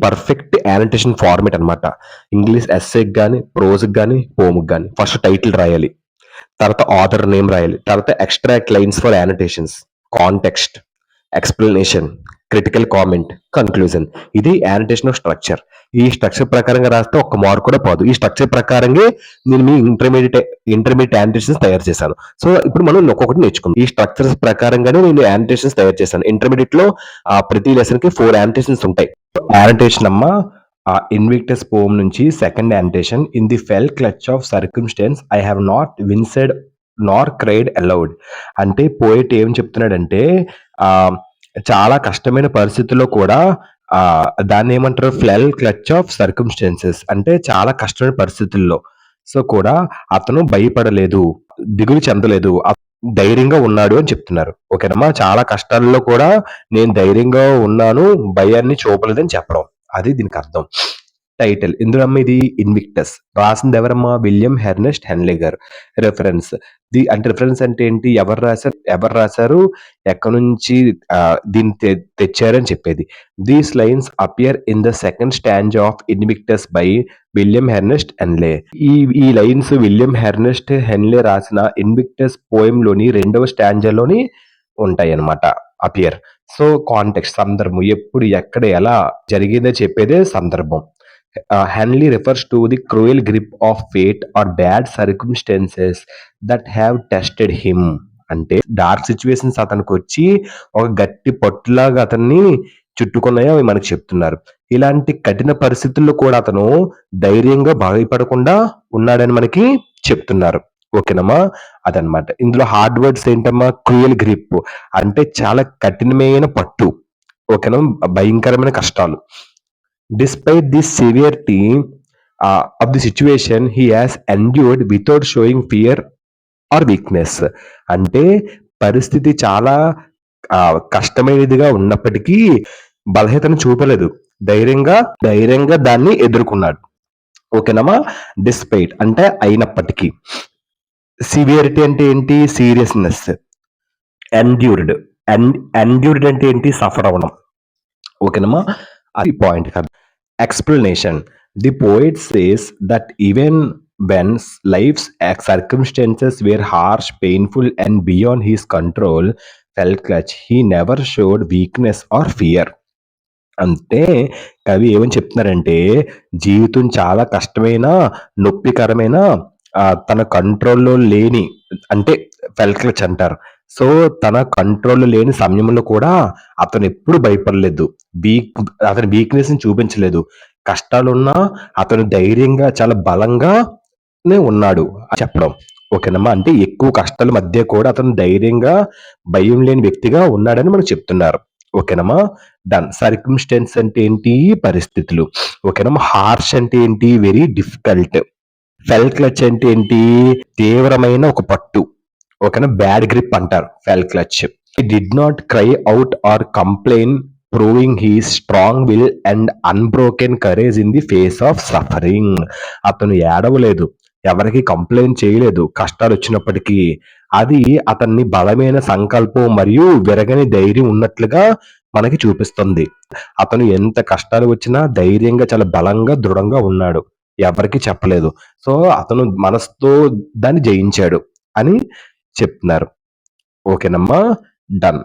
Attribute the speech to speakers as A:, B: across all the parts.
A: Perfect యానిటేషన్ format అన్నమాట. English ఎస్సేకి గాని, ప్రోజ్‌కి గాని, పోమ్‌కి గాని ఫస్ట్ టైటిల్ రాయాలి. తర్వాత ఆథర్ నేమ్ రాయాలి. తర్వాత extract lines for annotations, context, explanation, critical comment, conclusion. ఇది యానోటేషన్ ఆఫ్ స్ట్రక్చర్. ఈ స్ట్రక్చర్ ప్రకారంగా రాస్తే ఒక్క మార్క్ కూడా పోదు. ఈ స్ట్రక్చర్ ప్రకారంగే నేను మీ ఇంటర్మీడియేట్ యానోటేషన్స్ తయారు చేశాను. సో, ఇప్పుడు మనం ఒక్కొక్కటి నేర్చుకుందాం. ఈ స్ట్రక్చర్స్ ప్రకారంగానే నేను యానోటేషన్స్ తయారు చేశాను. ఇంటర్మీడియేట్‌లో ప్రతి లెసన్‌కి 4 యానోటేషన్స్ ఉంటాయి. యానోటేషన్ అమ్మా ఇన్విక్టస్ పోమ్ నుంచి second annotation. In the fell clutch of circumstance I have not winced nor cried allowed. అంటే పోయెట్ ఏం చెప్తున్నాడంటే చాలా కష్టమైన పరిస్థితుల్లో కూడా దాన్ని ఏమంటారు, ఫ్లెల్ క్లచ్ ఆఫ్ సర్కమ్స్టెన్సెస్ అంటే చాలా కష్టమైన పరిస్థితుల్లో సో కూడా అతను భయపడలేదు, దిగులు చెందలేదు, ధైర్యంగా ఉన్నాడు అని చెప్తున్నారు. ఓకేనమ్మా, చాలా కష్టాల్లో కూడా నేను ధైర్యంగా ఉన్నాను, భయాన్ని చూపలేదని చెప్పడం, అది దీనికి అర్థం. టైటిల్ ఇందులో అమ్మ ఇది ఇన్విక్టస్. రాసింది ఎవరమ్మా? William Ernest Henley. రెఫరెన్స్ అంటే రిఫరెన్స్ అంటే ఏంటి, ఎవరు రాశారు, ఎక్కడి నుంచి దీన్ని తెచ్చారని చెప్పేది. These lines appear in the second stanza of Invictus by William Ernest Henley. ఈ లైన్స్ విలియం హెర్నెస్ట్ హెన్లే రాసిన ఇన్విక్టస్ పోయం లోని 2వ స్టాంజాలోని ఉంటాయి అన్నమాట. అపియర్. సో కాంటెక్స్ట్, సందర్భం, ఎప్పుడు ఎక్కడ ఎలా జరిగిందో చెప్పేదే సందర్భం. Henley refers to the cruel grip of fate or bad circumstances that have tested him. అంటే డార్క్ సిచ్యువేషన్స్ అతనికి వచ్చి ఒక గట్టి పట్టులాగా అతన్ని చుట్టుకున్నాయో అవి మనకు చెప్తున్నారు. ఇలాంటి కఠిన పరిస్థితుల్లో కూడా అతను ధైర్యంగా భయపడకుండా ఉన్నాడని మనకి చెప్తున్నారు. ఓకేనమ్మా, అదనమాట. ఇందులో హార్డ్ వర్డ్స్ ఏంటమ్మా? క్రూయల్ గ్రిప్ అంటే చాలా కఠినమైన పట్టు. ఓకేనా, భయంకరమైన కష్టాలు. Despite the severity of the situation, he has endured without showing fear or weakness. అంటే పరిస్థితి చాలా కష్టమైనదిగా ఉన్నప్పటికీ బలహీనతను చూపలేదు, ధైర్యంగా దాన్ని ఎదుర్కొన్నాడు. ఓకేనమ్మా. డిస్పైట్ అంటే అయినప్పటికీ. సివియరిటీ అంటే ఏంటి? సీరియస్నెస్. ఎండ్యూర్డ్ అంటే ఏంటి? సఫర్ అవ్వడం. ఓకేనమ్మా, అది పాయింట్ కాదు. Explanation. The poet says that even when life's circumstances were harsh, painful and beyond his control, felt clutch, he never showed weakness or fear. అంటే కవి ఏమని చెప్తున్నారంటే, జీవితం చాలా కష్టమైన, నొప్పికరమైన, తన కంట్రోల్లో లేని, అంటే ఫెల్ క్లచ్ అంటారు. సో తన కంట్రోల్లో లేని సమయంలో కూడా అతను ఎప్పుడు భయపడలేదు, అతని వీక్నెస్ ని చూపించలేదు. కష్టాలున్నా అతను ధైర్యంగా చాలా బలంగానే ఉన్నాడు అని చెప్పడం. ఓకేనమ్మా, అంటే ఎక్కువ కష్టాల మధ్య కూడా అతను ధైర్యంగా భయం లేని వ్యక్తిగా ఉన్నాడని మనకు చెప్తున్నారు. ఓకేనమ్మా, డన్. సర్కమ్స్టెన్స్ అంటే ఏంటి? పరిస్థితులు. ఓకేనమ్మా. హార్ష్ అంటే ఏంటి? Very difficult. ఫెల్ క్లచ్ అంటే ఏంటి? తీవ్రమైన ఒక పట్టు. ఓకేనా, బ్యాడ్ గ్రిప్ అంటారు fell clutch. He did not cry out or complain, proving his strong will and unbroken courage in the face of suffering. అతను ఏడవలేదు, ఎవరికి కంప్లైంట్ చేయలేదు కష్టాలు వచ్చినప్పటికీ. అది అతన్ని బలమైన సంకల్పం మరియు విరగని ధైర్యం ఉన్నట్లుగా మనకి చూపిస్తుంది. అతను ఎంత కష్టాలు వచ్చినా ధైర్యంగా, చాలా బలంగా, దృఢంగా ఉన్నాడు, ఎవరికి చెప్పలేదు. సో అతను మనసుతో దాన్ని జయించాడు అని చెప్తున్నారు. ఓకేనమ్మా, డన్.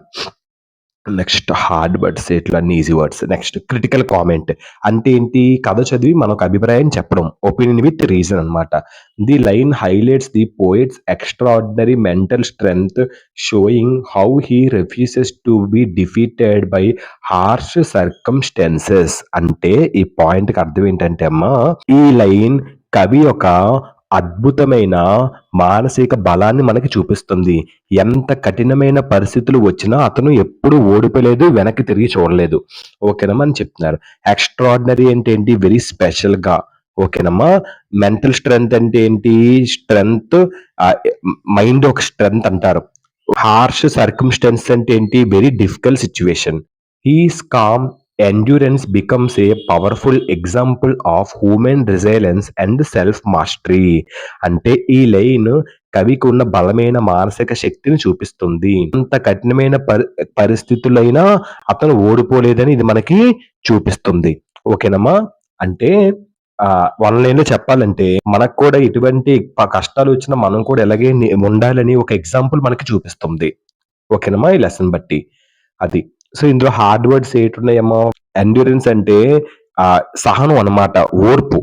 A: నెక్స్ట్ హార్డ్ వర్డ్స్, ఇట్లా easy words. Next critical comment అంటే ఏంటి? కథ చదివి మనకు అభిప్రాయం చెప్పడం, ఒపీనియన్ విత్ రీజన్ అన్నమాట. The line highlights the poets extraordinary mental strength, showing how he refuses to be defeated by harsh circumstances. అంటే ఈ పాయింట్ కి అర్థం ఏంటంటే అమ్మా, ఈ లైన్ కవి ఒక అద్భుతమైన మానసిక బలాన్ని మనకి చూపిస్తుంది. ఎంత కఠినమైన పరిస్థితులు వచ్చినా అతను ఎప్పుడు ఓడిపోలేదు, వెనక్కి తిరిగి చూడలేదు. ఓకేనమ్మా అని చెప్తున్నారు. ఎక్స్ట్రాఆర్డినరీ అంటే ఏంటి? వెరీ స్పెషల్ గా. ఓకేనమ్మా. మెంటల్ స్ట్రెంగ్త్ అంటే ఏంటి? స్ట్రెంగ్త్, మైండ్ ఒక స్ట్రెంగ్త్ అంటారు. హార్ష్ సర్కమ్స్టెన్స్ అంటే ఏంటి? Very difficult situation. He's calm endurance becomes a powerful example of human resilience and self mastery. అంటే ఈ లైన్ కవికి ఉన్న బలమైన మానసిక శక్తిని చూపిస్తుంది. అంత కఠినమైన పరిస్థితులైనా అతను ఓడిపోలేదని ఇది మనకి చూపిస్తుంది. ఓకేనమ్మా. అంటే వన్ లైన్‌లో చెప్పాలంటే మనకు కూడా ఎటువంటి కష్టాలొచ్చినా మనం కూడా ఇలాగే ఉండాలని ఒక ఎగ్జాంపుల్ మనకి చూపిస్తుంది. ఓకేనమ్మా. ఈ లెసన్ బట్టి. అది. సో, ఇందులో హార్డ్ వర్డ్స్ ఏటున్నాయమ్మా? ఎండ్యూరెన్స్ అంటే సహనం అన్నమాట. ఓర్పు.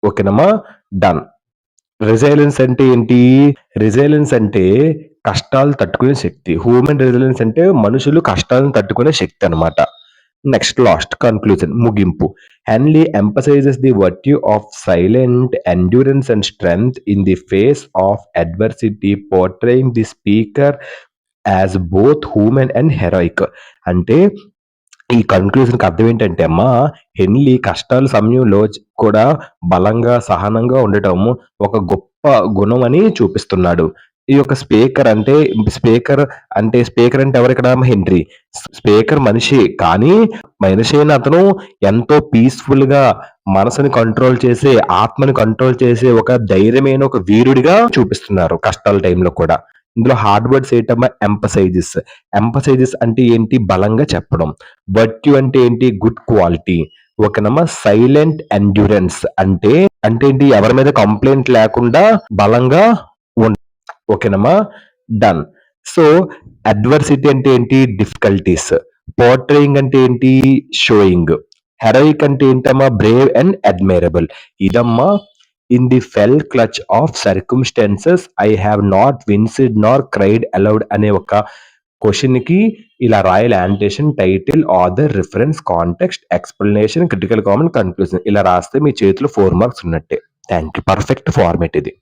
A: ఓకేనమ్మా. డన్. రెసిలియన్స్ అంటే ఏంటి? రెసిలియన్స్ అంటే కష్టాలు తట్టుకునే శక్తి. హ్యూమన్ రెసిలియన్స్ అంటే మనుషులు కష్టాలను తట్టుకునే శక్తి అన్నమాట. నెక్స్ట్ లాస్ట్ కన్క్లూజన్ ముగింపు. Henley emphasizes the virtue of silent endurance and strength in the face of adversity portraying the speaker as both human and heroic. అంటే ఈ కన్క్లూజన్‌కి అర్థం ఏంటంటే అమ్మా, హెన్లీ కష్టాల సమయంలో కూడా బలంగా, సహనంగా ఉండటం ఒక గొప్ప గుణం అని చూపిస్తున్నాడు. ఈ యొక్క స్పీకర్ అంటే ఎవరిక్కడ? హెన్రీ. స్పీకర్ మనిషి. కానీ మనిషి అయిన అతను ఎంతో పీస్‌ఫుల్‌గా మనసుని కంట్రోల్ చేసే, ఆత్మని కంట్రోల్ చేసే ఒక ధైర్యమైన ఒక వీరుడిగా చూపిస్తున్నారు కష్టాల టైంలో కూడా. ఇందులో హార్డ్ వర్డ్స్ ఏంటమ్మా? ఎంఫసైజెస్. ఎంఫసైజెస్ అంటే ఏంటి? బలంగా చెప్పడం. వర్ట్యూ అంటే ఏంటి? Good quality. ఓకేనమ్మా. సైలెంట్ ఎండ్యూరెన్స్ అంటే ఏంటి? ఎవరి మీద కంప్లెయింట్ లేకుండా బలంగా ఉం ఓకేనమ్మా. డన్. సో, అడ్వర్సిటీ అంటే ఏంటి? డిఫికల్టీస్. పోర్ట్రేయింగ్ అంటే ఏంటి? షోయింగ్. హెరోయిక్ అంటే ఏంటమ్మా? Brave and admirable. ఇదమ్మా in the fell clutch of circumstances I have not winced nor cried aloud అనే ఒక క్వశ్చన్‌కి ఇలా రాయాలి. Annotation, title, author, reference, context, explanation, critical comment, conclusion ఇలా రాస్తే మీ చేతిలో 4 మార్క్స్ ఉన్నట్టే. Thank you. పర్ఫెక్ట్ ఫార్మాట్ ఇది.